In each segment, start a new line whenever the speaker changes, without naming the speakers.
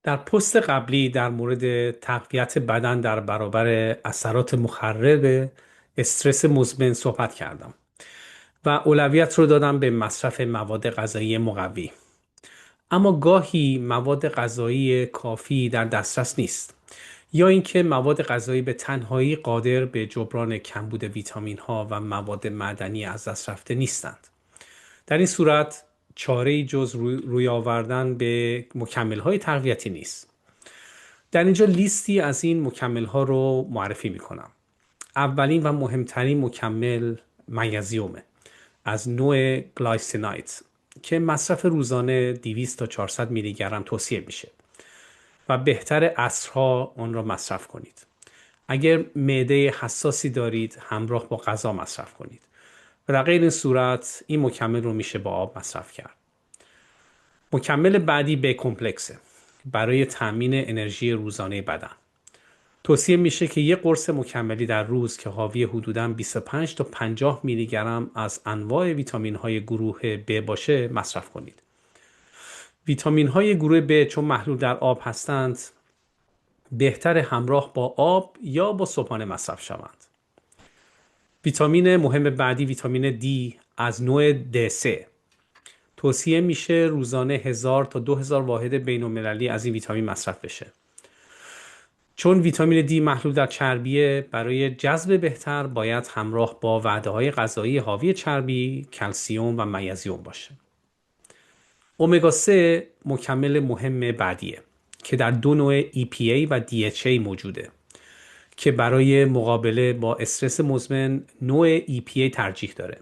در پست قبلی در مورد تقویت بدن در برابر اثرات مخرب استرس مزمن صحبت کردم و اولویت رو دادم به مصرف مواد غذایی مقوی. اما گاهی مواد غذایی کافی در دسترس نیست، یا اینکه مواد غذایی به تنهایی قادر به جبران کمبود ویتامین ها و مواد معدنی از دست رفته نیستند. در این صورت چاره‌ای جز روی آوردن به مکمل های تقویتی نیست. در اینجا لیستی از این مکمل ها رو معرفی می کنم. اولین و مهمترین مکمل مگنزیومه از نوع گلایسینایت که مصرف روزانه 200 تا 400 میلی گرم توصیه میشه و بهتر عصرها آن را مصرف کنید. اگر معده حساسی دارید همراه با غذا مصرف کنید و در غیر این صورت این مکمل رو میشه با آب مصرف کرد. مکمل بعدی B کمپلکسه برای تامین انرژی روزانه بدن. توصیه میشه که یک قرص مکملی در روز که حاوی حدوداً 25 تا 50 میلی گرم از انواع ویتامین های گروه B باشه مصرف کنید. ویتامین های گروه B چون محلول در آب هستند بهتر همراه با آب یا با صبحانه مصرف شوند. ویتامین مهم بعدی ویتامین D از نوع D3 توصیه میشه روزانه 1000 تا 2000 واحد بین المللی از این ویتامین مصرف بشه. چون ویتامین دی محلول در چربیه برای جذب بهتر باید همراه با وعده های غذایی حاوی چربی، کلسیم و مگنیزیم باشه. امگا 3 مکمل مهم بعدیه که در دو نوع EPA و DHA موجوده که برای مقابله با استرس مزمن نوع EPA ترجیح داره.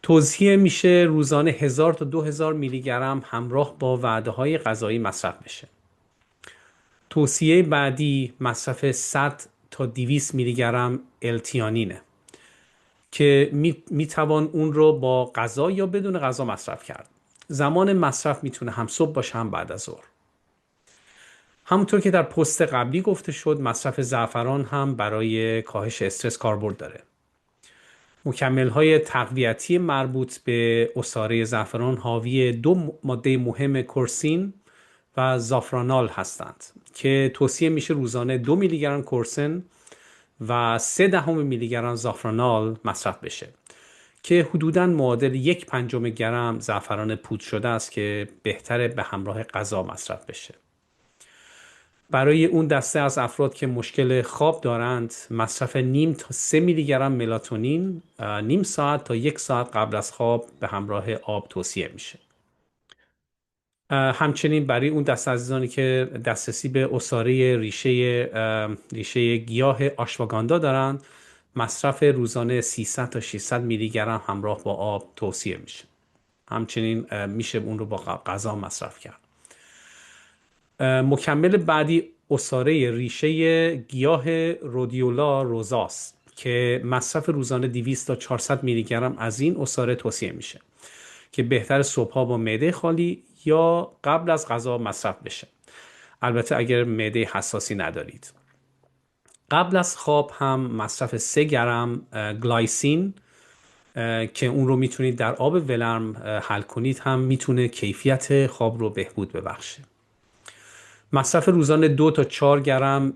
توصیه میشه روزانه 1000 تا 2000 میلی گرم همراه با وعده های غذایی مصرف بشه. توصیه بعدی مصرف 100 تا 200 میلی گرم التیانینه که میتوان اون رو با غذا یا بدون غذا مصرف کرد. زمان مصرف میتونه هم صبح باشه هم بعد از ظهر. همونطور که در پست قبلی گفته شد مصرف زعفران هم برای کاهش استرس کاربرد داره. مکمل های تقویتی مربوط به عصاره زعفران حاوی دو ماده مهم کورسین و زافرانال هستند که توصیه میشه روزانه 2 میلی گرم کورسین و 0.3 میلی گرم زافرانال مصرف بشه که حدوداً معادل 1/5 گرم زعفران پودر شده است که بهتره به همراه غذا مصرف بشه. برای اون دسته از افراد که مشکل خواب دارند مصرف نیم تا 3 میلی گرم ملاتونین نیم ساعت تا 1 ساعت قبل از خواب به همراه آب توصیه میشه. همچنین برای اون دست عزیزانی که دسترسی به عصاره ریشه گیاه آشواگاندا دارند مصرف روزانه 300 تا 600 میلی گرم همراه با آب توصیه میشه. همچنین میشه اون رو با غذا مصرف کرد. مکمل بعدی عصاره ریشه گیاه رودیولا روزاست که مصرف روزانه 200 تا 400 میلی گرم از این عصاره توصیه میشه که بهتر صبحها با معده خالی یا قبل از غذا مصرف بشه. البته اگر معده حساسی ندارید. قبل از خواب هم مصرف 3 گرم گلایسین که اون رو میتونید در آب ولرم حل کنید هم میتونه کیفیت خواب رو بهبود ببخشه. مصرف روزانه 2 تا 4 گرم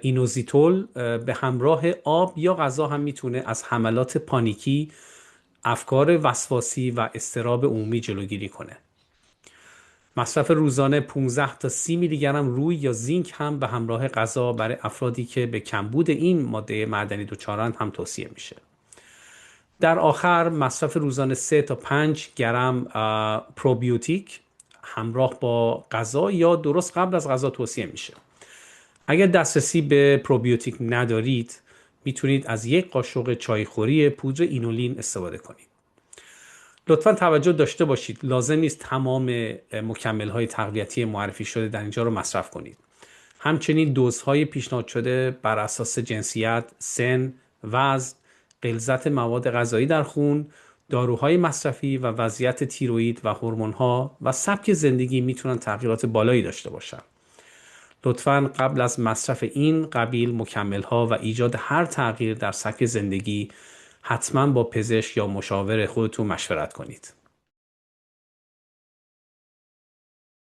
اینوزیتول به همراه آب یا غذا هم میتونه از حملات پانیکی، افکار وسواسی و اضطراب عمومی جلوگیری کنه. مصرف روزانه 15 تا 30 میلی گرم روی یا زینک هم به همراه غذا برای افرادی که به کمبود این ماده معدنی دچارند هم توصیه میشه. در آخر مصرف روزانه 3 تا 5 گرم پروبیوتیک همراه با غذا یا درست قبل از غذا توصیه میشه. اگر دسترسی به پروبیوتیک ندارید میتونید از یک قاشق چایخوری پودر اینولین استفاده کنید. لطفاً توجه داشته باشید لازم نیست تمام مکمل‌های تقویتی معرفی شده در اینجا رو مصرف کنید. همچنین دوزهای پیشنهاد شده بر اساس جنسیت، سن، وزن، غلظت مواد غذایی در خون، داروهای مصرفی و وضعیت تیروئید و هورمون‌ها و سبک زندگی میتونن تغییرات بالایی داشته باشن. لطفاً قبل از مصرف این قبیل مکمل‌ها و ایجاد هر تغییر در سبک زندگی حتما با پزشک یا مشاور خودتون مشورت کنید.